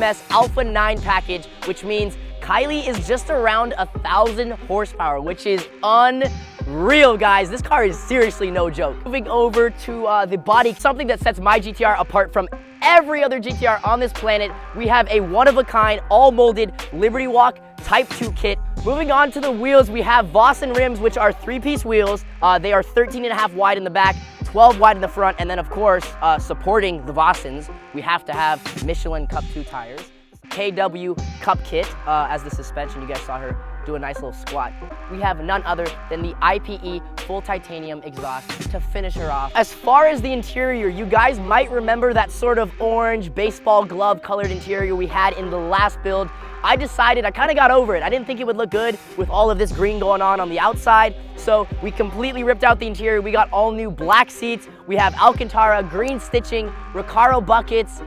AMS Alpha 9 package, which means Kylie is just around 1,000 horsepower, which is unreal, guys. This car is seriously no joke. Moving over to the body, something that sets my GTR apart from every other GTR on this planet, we have a one-of-a-kind, all-molded Liberty Walk Type 2 kit. Moving on to the wheels, we have Vossen rims, which are 3-piece wheels. They are 13.5 wide in the back, 12 wide in the front, and then of course, supporting the Vossens, we have to have Michelin Cup 2 tires. KW Cup Kit as the suspension. You guys saw her do a nice little squat. We have none other than the IPE full titanium exhaust to finish her off. As far as the interior, you guys might remember that sort of orange baseball glove colored interior we had in the last build. I decided, I kind of got over it. I didn't think it would look good with all of this green going on the outside. So we completely ripped out the interior. We got all new black seats. We have Alcantara, green stitching, Recaro buckets,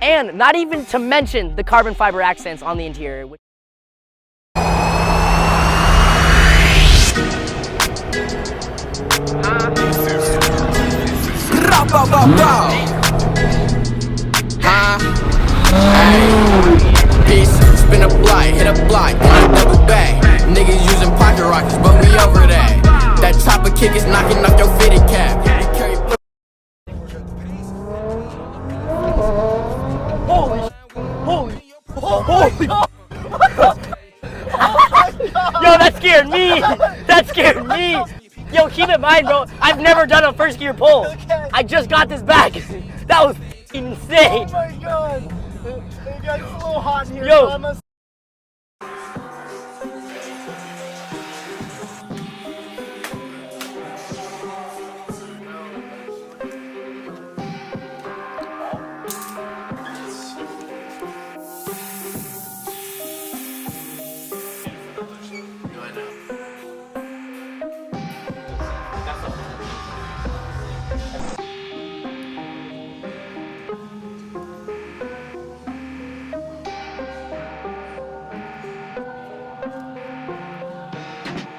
and not even to mention the carbon fiber accents on the interior. Spin a block, hit a block, on a double back. Niggas using pocket rockets, but we over that. That chopper kick is knocking off your fitted cap. Holy Yo, that scared me. That scared me. Yo, keep in mind, bro, I've never done a first gear pull. Okay. I just got this back. That was insane. Oh my god. It got a little hot in here. Yo. So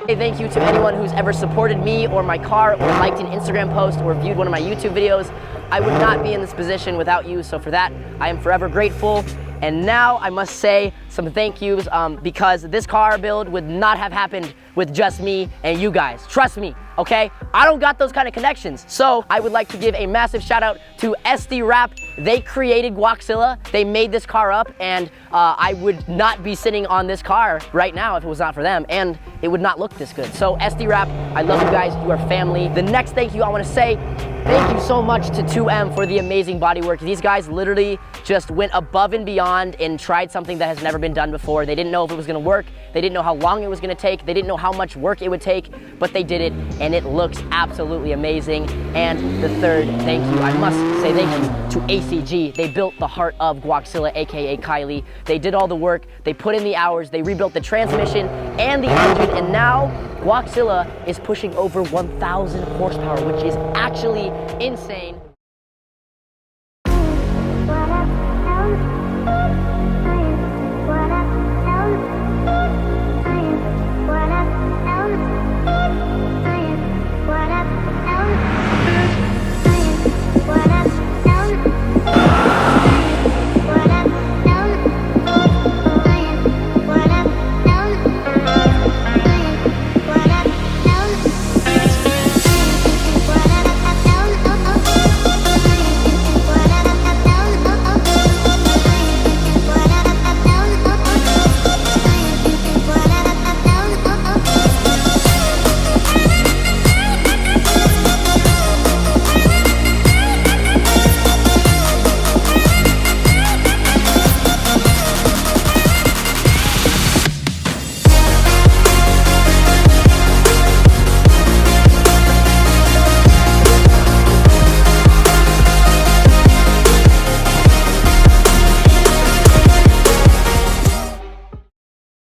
Hey, thank you to anyone who's ever supported me or my car or liked an Instagram post or viewed one of my YouTube videos. I would not be in this position without you, so for that, I am forever grateful. And now I must say some thank yous because this car build would not have happened with just me and you guys. Trust me, okay? I don't got those kind of connections. So I would like to give a massive shout out to SD Rap. They created Guaczilla. They made this car up, and I would not be sitting on this car right now if it was not for them, and it would not look this good. So SD Rap, I love you guys. You are family. The next thank you I want to say, thank you so much to 2M for the amazing bodywork. These guys literally just went above and beyond and tried something that has never been done before. They didn't know if it was gonna work. They didn't know how long it was gonna take. They didn't know how much work it would take, but they did it, and it looks absolutely amazing. And the third thank you, I must say thank you to ACG. They built the heart of Guaczilla, AKA Kylie. They did all the work, they put in the hours, they rebuilt the transmission and the engine, and now Guaczilla is pushing over 1,000 horsepower, which is actually insane.